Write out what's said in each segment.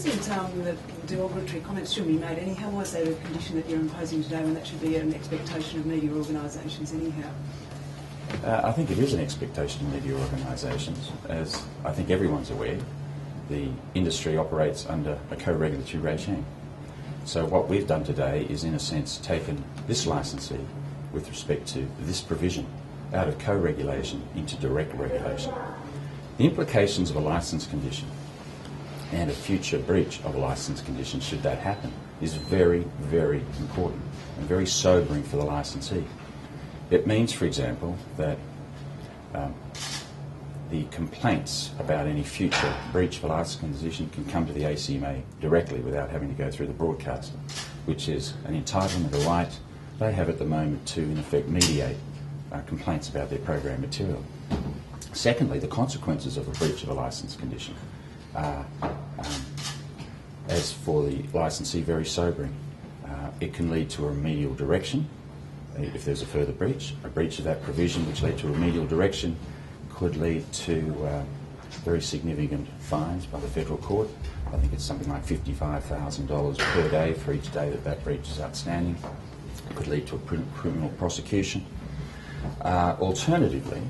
The derogatory comments shouldn't be made anyhow. Why is that a condition that you're imposing today when that should be an expectation of media organisations anyhow? I think it is an expectation of media organisations. As I think everyone's aware, the industry operates under a co-regulatory regime. So what we've done today is, in a sense, taken this licensee with respect to this provision out of co-regulation into direct regulation. The implications of a licence condition and a future breach of a licence condition, should that happen, is very, very important and very sobering for the licensee. It means, for example, that the complaints about any future breach of a licence condition can come to the ACMA directly without having to go through the broadcaster, which is an entitlement, a right they have at the moment to, in effect, mediate complaints about their program material. Secondly, the consequences of a breach of a licence condition are, as for the licensee, very sobering. It can lead to a remedial direction if there's a further breach. A breach of that provision which led to a remedial direction could lead to very significant fines by the federal court. I think it's something like $55,000 per day for each day that that breach is outstanding. It could lead to a criminal prosecution. Alternatively,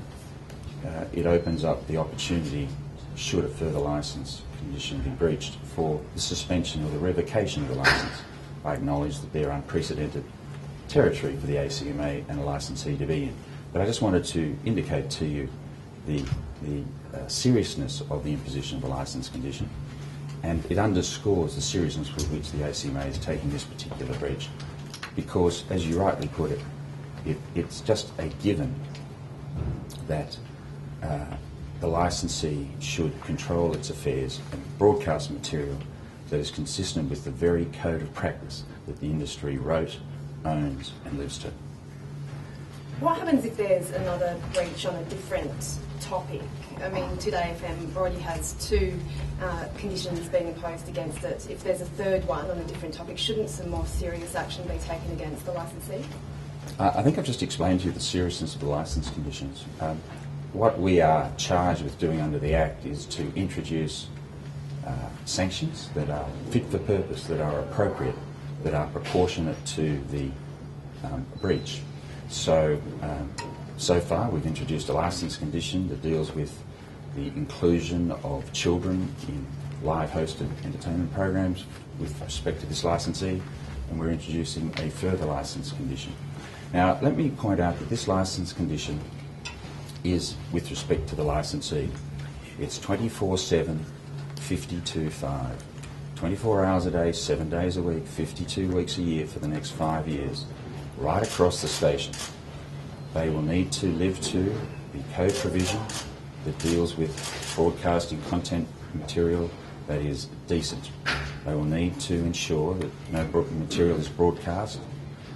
it opens up the opportunity, should a further licence condition be breached, for the suspension or the revocation of the licence. I acknowledge that they're unprecedented territory for the ACMA and a licensee to be in. But I just wanted to indicate to you the seriousness of the imposition of a licence condition, and it underscores the seriousness with which the ACMA is taking this particular breach, because, as you rightly put it, it's just a given that the licensee should control its affairs and broadcast material that is consistent with the very code of practice that the industry wrote, owns and lives to. What happens if there's another breach on a different topic? I mean, 2Day FM already has two conditions being imposed against it. If there's a third one on a different topic, shouldn't some more serious action be taken against the licensee? I think I've just explained to you the seriousness of the licence conditions. What we are charged with doing under the Act is to introduce sanctions that are fit for purpose, that are appropriate, that are proportionate to the breach. So far we've introduced a licence condition that deals with the inclusion of children in live hosted entertainment programs with respect to this licensee, and we're introducing a further licence condition. Now, let me point out that this licence condition is with respect to the licensee. It's 24/7, 52/5. 24 hours a day, 7 days a week, 52 weeks a year for the next 5 years, right across the station. They will need to live to the code provision that deals with broadcasting content material that is decent. They will need to ensure that no material is broadcast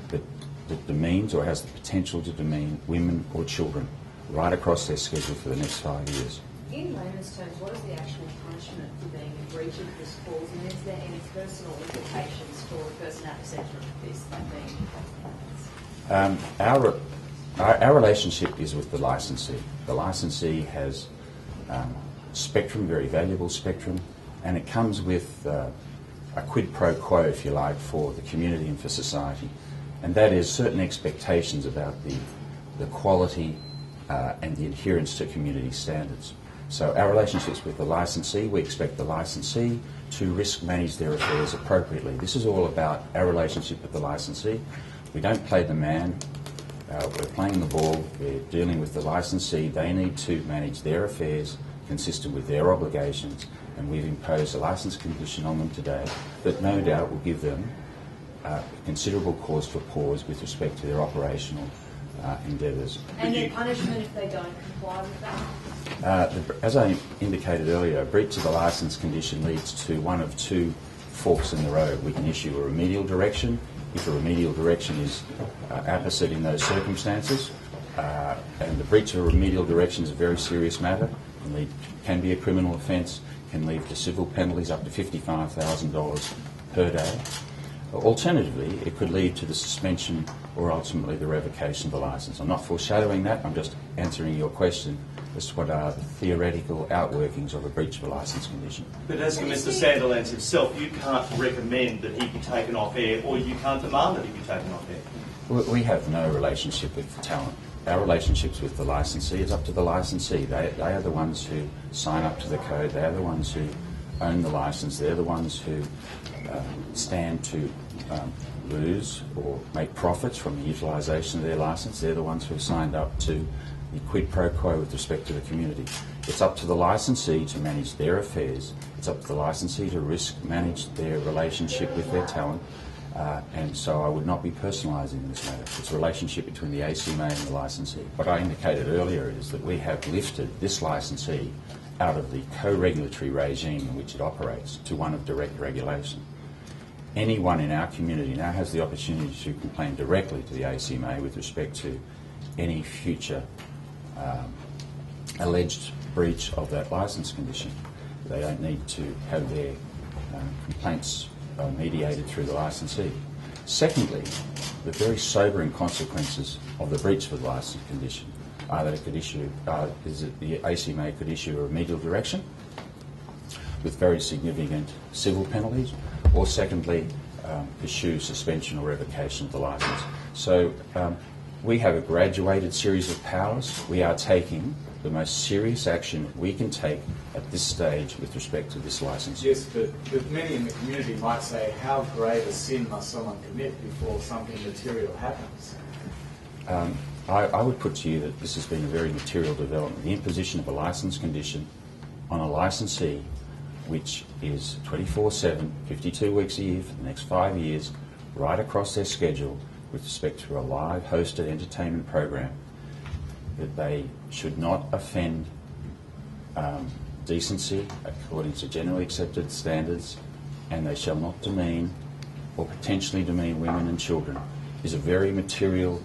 that demeans or has the potential to demean women or children right across their schedule for the next 5 years. In layman's terms, what is the actual punishment for being in breach of this clause, and is there any personal implications for the person at the centre of this being? Our relationship is with the licensee. The licensee has spectrum, very valuable spectrum, and it comes with a quid pro quo, if you like, for the community and for society. And that is certain expectations about the quality and the adherence to community standards. So our relationships with the licensee, we expect the licensee to risk manage their affairs appropriately. This is all about our relationship with the licensee. We don't play the man. We're playing the ball. We're dealing with the licensee. They need to manage their affairs consistent with their obligations, and we've imposed a licence condition on them today that no doubt will give them considerable cause for pause with respect to their operational endeavours. And the punishment if they don't comply with that? As I indicated earlier, a breach of the licence condition leads to one of two forks in the road. We can issue a remedial direction if a remedial direction is apposite in those circumstances, and the breach of a remedial direction is a very serious matter, can be a criminal offence, can lead to civil penalties up to $55,000 per day. Alternatively, it could lead to the suspension or ultimately the revocation of the licence. I'm not foreshadowing that, I'm just answering your question as to what are the theoretical outworkings of a breach of a licence condition. But as to Mr Sandilands himself, you can't recommend that he be taken off air, or you can't demand that he be taken off air. We have no relationship with the talent. Our relationships with the licensee is up to the licensee. They are the ones who sign up to the code. They are the ones who own the licence. They're the ones who stand to lose or make profits from the utilisation of their licence. They're the ones who have signed up to the quid pro quo with respect to the community. It's up to the licensee to manage their affairs. It's up to the licensee to manage their relationship with their talent. And so I would not be personalising this matter. It's a relationship between the ACMA and the licensee. What I indicated earlier is that we have lifted this licensee out of the co-regulatory regime in which it operates to one of direct regulation. Anyone in our community now has the opportunity to complain directly to the ACMA with respect to any future alleged breach of that licence condition. They don't need to have their complaints mediated through the licensee. Secondly, the very sobering consequences of the breach of the licence condition are that it could issue, is that the ACMA could issue a remedial direction with very significant civil penalties, or secondly, pursue suspension or revocation of the licence. So we have a graduated series of powers. We are taking the most serious action we can take at this stage with respect to this licence. Yes, but many in the community might say, how grave a sin must someone commit before something material happens? I would put to you that this has been a very material development. The imposition of a licence condition on a licensee, which is 24/7, 52 weeks a year for the next 5 years, right across their schedule with respect to a live hosted entertainment program, that they should not offend decency according to generally accepted standards, and they shall not demean or potentially demean women and children, is a very material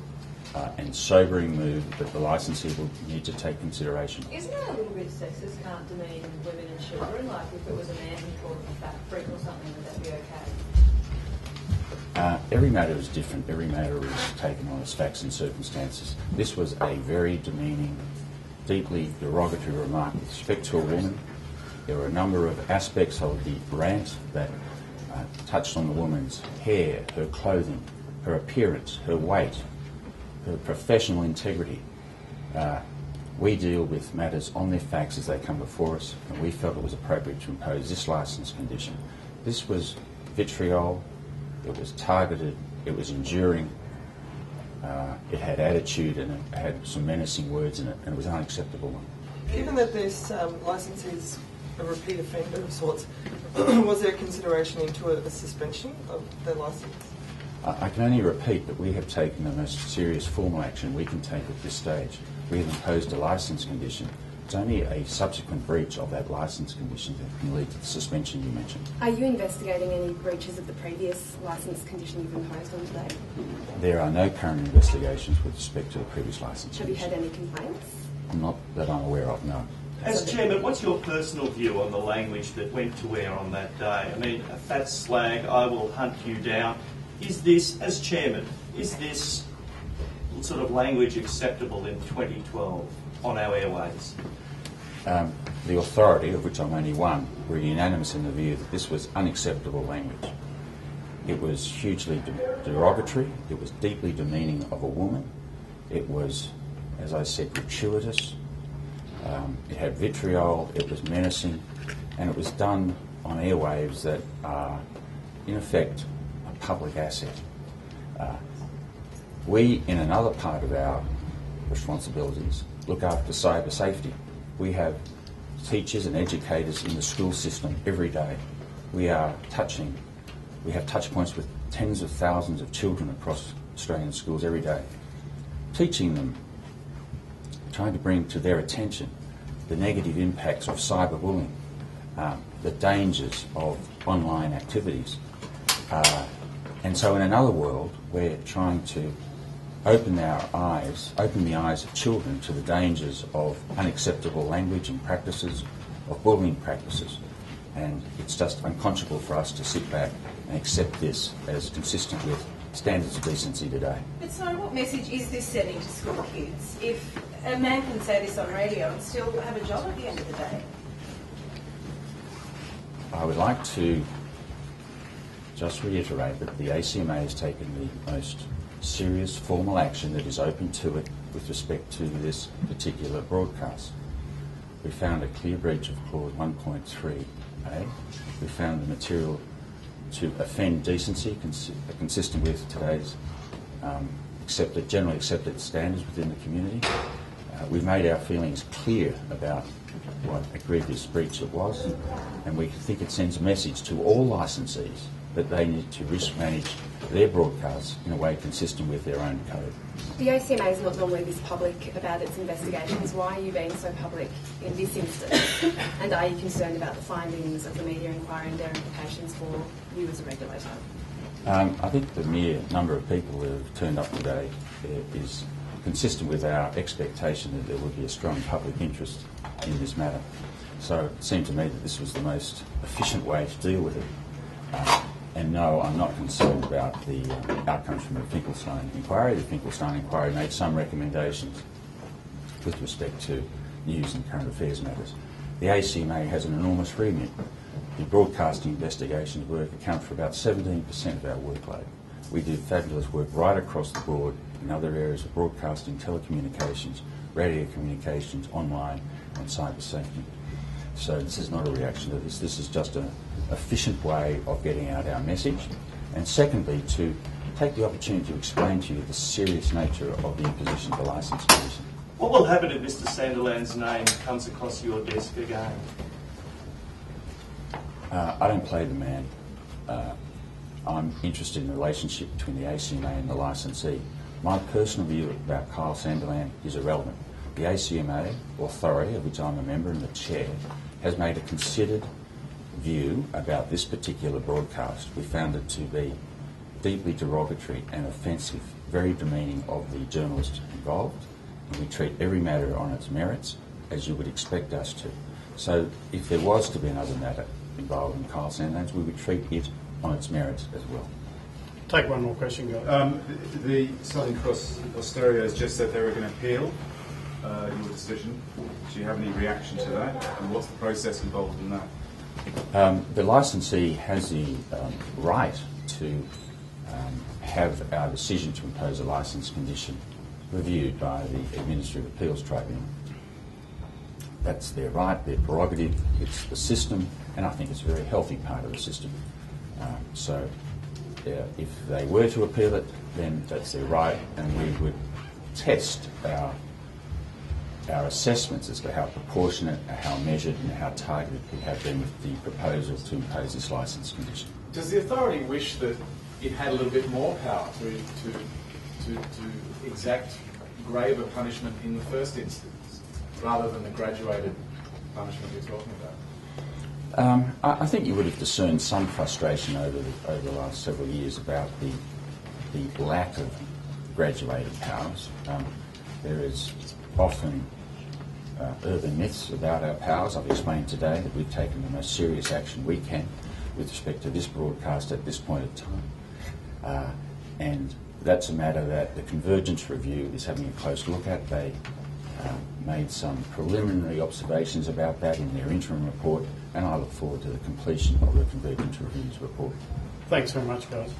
and sobering move that the licensee will need to take consideration. Isn't it a little bit sexist, can't demean women and children? Like if it was a man who called them a fat freak or something, would that be okay? Every matter is different. Every matter is taken on its facts and circumstances. This was a very demeaning, deeply derogatory remark with respect to a woman. There were a number of aspects of the rant that touched on the woman's hair, her clothing, her appearance, her weight, her professional integrity. We deal with matters on their facts as they come before us, and we felt it was appropriate to impose this licence condition. This was vitriol. It was targeted, it was enduring, it had attitude, and it had some menacing words in it, and it was an unacceptable one. Given that this licensee is a repeat offender of sorts, was there consideration into a suspension of their licence? I can only repeat that we have taken the most serious formal action we can take at this stage. We have imposed a licence condition. It's only a subsequent breach of that licence condition that can lead to the suspension you mentioned. Are you investigating any breaches of the previous licence condition you've imposed on today? There are no current investigations with respect to the previous licence Have you condition. had any complaints? Not that I'm aware of, no. As Chairman, what's your personal view on the language that went to air on that day? I mean, a fat slag, I will hunt you down. Is this, as Chairman, is this sort of language acceptable in 2012 on our airways? The authority, of which I'm only one, were unanimous in the view that this was unacceptable language. It was hugely derogatory, it was deeply demeaning of a woman, it was, as I said, gratuitous, it had vitriol, it was menacing, and it was done on airwaves that are, in effect, a public asset. We, in another part of our responsibilities, look after cyber safety. We have teachers and educators in the school system every day. We have touch points with tens of thousands of children across Australian schools every day, teaching them, trying to bring to their attention the negative impacts of cyberbullying, the dangers of online activities. And so in another world, we're trying to open the eyes of children to the dangers of unacceptable language and practices, of bullying practices. And it's just unconscionable for us to sit back and accept this as consistent with standards of decency today. But so what message is this sending to school kids if a man can say this on radio and still have a job at the end of the day. I would like to just reiterate that the ACMA has taken the most serious formal action that is open to it with respect to this particular broadcast. We found a clear breach of clause 1.3a. We found the material to offend decency consistent with today's generally accepted standards within the community. We've made our feelings clear about what a grievous breach it was, and we think it sends a message to all licensees that they need to risk manage their broadcasts in a way consistent with their own code. The ACMA is not normally this public about its investigations. Why are you being so public in this instance? And are you concerned about the findings of the media inquiry and their implications for you as a regulator? I think the mere number of people who have turned up today is consistent with our expectation that there would be a strong public interest in this matter. So it seemed to me that this was the most efficient way to deal with it. And no, I'm not concerned about the outcomes from the Finkelstein inquiry. The Finkelstein inquiry made some recommendations with respect to news and current affairs matters. The ACMA has an enormous remit. The broadcasting investigations work account for about 17% of our workload. We do fabulous work right across the board in other areas of broadcasting, telecommunications, radio communications, online, and cyber safety. So this is not a reaction to this. This is just an efficient way of getting out our message. And secondly, to take the opportunity to explain to you the serious nature of the imposition of the licence condition. What will happen if Mr. Sanderland's name comes across your desk again? I don't play the man. I'm interested in the relationship between the ACMA and the licensee. My personal view about Kyle Sanderland is irrelevant. The ACMA authority, of which I'm a member and the chair, has made a considered view about this particular broadcast. We found it to be deeply derogatory and offensive, very demeaning of the journalists involved, and we treat every matter on its merits, as you would expect us to. So if there was to be another matter involving Kyle Sanderland, we would treat it on its merits as well. Take one more question, guys. The Southern Cross Austereo has just said they were going to appeal your decision. Do you have any reaction to that? And what's the process involved in that? The licensee has the right to have our decision to impose a licence condition reviewed by the Administrative Appeals Tribunal. That's their right, their prerogative, it's the system, and I think it's a very healthy part of the system. If they were to appeal it, then that's their right, and we would test our assessments as to how proportionate, how measured and how targeted we have been with the proposal to impose this licence condition. Does the authority wish that it had a little bit more power to exact graver punishment in the first instance, rather than the graduated punishment you're talking about? I think you would have discerned some frustration over the last several years about the lack of graduated powers. There is often urban myths about our powers. I've explained today that we've taken the most serious action we can with respect to this broadcast at this point in time. And that's a matter that the Convergence Review is having a close look at. They made some preliminary observations about that in their interim report, and I look forward to the completion of the Convergence Review's report. Thanks very much, guys.